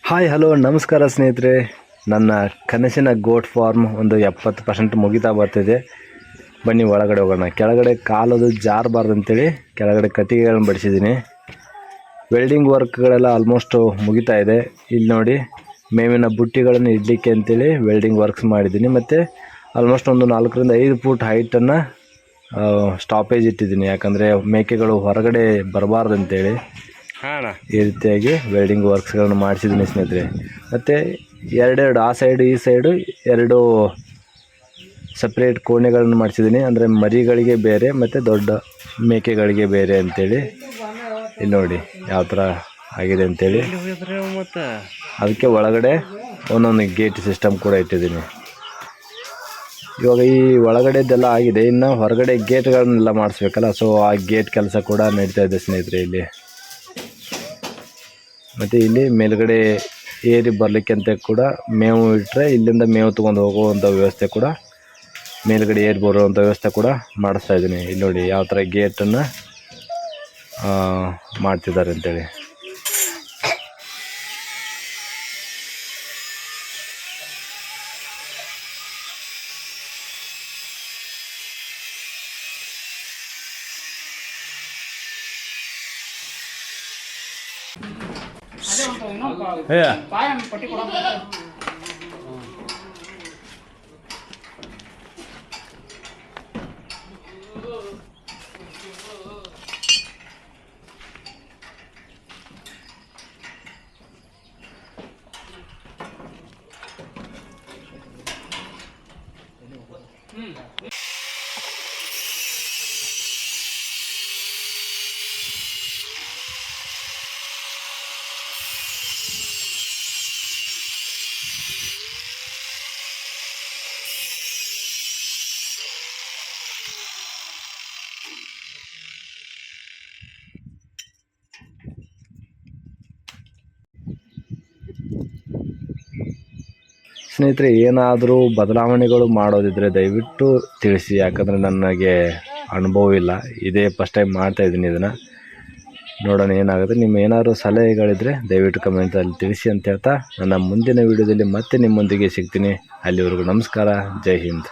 Hi hello ನಮಸ್ಕಾರ ಸ್ನೇಹಿತರೆ. ನನ್ನ ಕನಸಿನ ಗೋಟ್ ಫಾರ್ಮ್ ಒಂದು 70% ಮುಗಿತಾ ಬರ್ತಿದೆ. ಬನ್ನಿ ಒಳಗಡೆ ಹೋಗೋಣ. ಕೆಳಗಡೆ ಕಾಲದು ಜಾರಬಾರ್ದು ಅಂತೇಳಿ ಕೆಳಗಡೆ ಕಟ್ಟಿಗೆಗಳನ್ನು ಬಡಿಸಿದ್ದೀನಿ. ವೆಲ್ಡಿಂಗ್ ವರ್ಕ್ಗಳೆಲ್ಲ ಆಲ್ಮೋಸ್ಟ್ ಮುಗಿತಾ ಇದೆ. ಇಲ್ಲಿ ನೋಡಿ, ಮೇವಿನ ಬುಟ್ಟಿಗಳನ್ನು ಇಡಲಿಕ್ಕೆ ಅಂತೇಳಿ ವೆಲ್ಡಿಂಗ್ ವರ್ಕ್ಸ್ ಮಾಡಿದ್ದೀನಿ. ಮತ್ತು ಆಲ್ಮೋಸ್ಟ್ ಒಂದು 4 ರಿಂದ 5 ಫೂಟ್ ಹೈಟನ್ನು ಸ್ಟಾಪೇಜ್ ಇಟ್ಟಿದ್ದೀನಿ. ಯಾಕಂದರೆ ಮೇಕೆಗಳು ಹೊರಗಡೆ ಬರಬಾರ್ದು ಅಂತೇಳಿ ಈ ರೀತಿಯಾಗಿ ವೆಲ್ಡಿಂಗ್ ವರ್ಕ್ಸ್ಗಳನ್ನು ಮಾಡಿಸಿದ್ದೀನಿ ಸ್ನೇಹಿತರೆ. ಮತ್ತು ಎರಡೆರಡು ಆ ಸೈಡು ಈ ಸೈಡು 2 ಸಪ್ರೇಟ್ ಕೋಣೆಗಳನ್ನು ಮಾಡಿಸಿದ್ದೀನಿ. ಅಂದರೆ ಮರಿಗಳಿಗೆ ಬೇರೆ ಮತ್ತು ದೊಡ್ಡ ಮೇಕೆಗಳಿಗೆ ಬೇರೆ ಅಂತೇಳಿ. ಇಲ್ಲಿ ನೋಡಿ ಯಾವ ಥರ ಆಗಿದೆ ಅಂತೇಳಿ. ಅದಕ್ಕೆ ಒಳಗಡೆ ಒಂದೊಂದು ಗೇಟ್ ಸಿಸ್ಟಮ್ ಕೂಡ ಇಟ್ಟಿದ್ದೀನಿ. ಇವಾಗ ಈ ಒಳಗಡೆದೆಲ್ಲ ಆಗಿದೆ, ಇನ್ನು ಹೊರಗಡೆ ಗೇಟ್ಗಳನ್ನೆಲ್ಲ ಮಾಡಿಸ್ಬೇಕಲ್ಲ. ಸೊ ಆ ಗೇಟ್ ಕೆಲಸ ಕೂಡ ನಡೀತಾ ಇದೆ ಸ್ನೇಹಿತರೆ ಇಲ್ಲಿ. ಮತ್ತು ಇಲ್ಲಿ ಮೇಲ್ಗಡೆ ಏರಿ ಬರಲಿಕ್ಕೆ ಅಂತ ಕೂಡ ಮೇವು ಇಟ್ಟರೆ ಇಲ್ಲಿಂದ ಮೇವು ತೊಗೊಂಡು ಹೋಗುವಂಥ ವ್ಯವಸ್ಥೆ ಕೂಡ, ಮೇಲ್ಗಡೆ ಏರಿ ಬರುವಂಥ ವ್ಯವಸ್ಥೆ ಕೂಡ ಮಾಡಿಸ್ತಾ ಇದ್ದೀನಿ. ಇಲ್ಲಿ ನೋಡಿ ಯಾವ ಥರ ಗೇಟನ್ನು ಮಾಡ್ತಿದ್ದಾರೆ ಅಂತೇಳಿ. ಸ್ನೇಹಿತರೆ, ಏನಾದರೂ ಬದಲಾವಣೆಗಳು ಮಾಡೋದಿದ್ದರೆ ದಯವಿಟ್ಟು ತಿಳಿಸಿ. ಯಾಕಂದರೆ ನನಗೆ ಅನುಭವ ಇಲ್ಲ, ಇದೇ ಫಸ್ಟ್ ಟೈಮ್ ಮಾಡ್ತಾಯಿದ್ದೀನಿ ಇದನ್ನು. ನೋಡೋಣ ಏನಾಗುತ್ತೆ. ನಿಮ್ಮ ಏನಾದರೂ ಸಲಹೆಗಳಿದ್ದರೆ ದಯವಿಟ್ಟು ಕಮೆಂಟಲ್ಲಿ ತಿಳಿಸಿ ಅಂತ ಹೇಳ್ತಾ, ನನ್ನ ಮುಂದಿನ ವೀಡಿಯೋದಲ್ಲಿ ಮತ್ತೆ ನಿಮ್ಮೊಂದಿಗೆ ಸಿಗ್ತೀನಿ. ಅಲ್ಲಿವರೆಗೂ ನಮಸ್ಕಾರ. ಜೈ ಹಿಂದ್.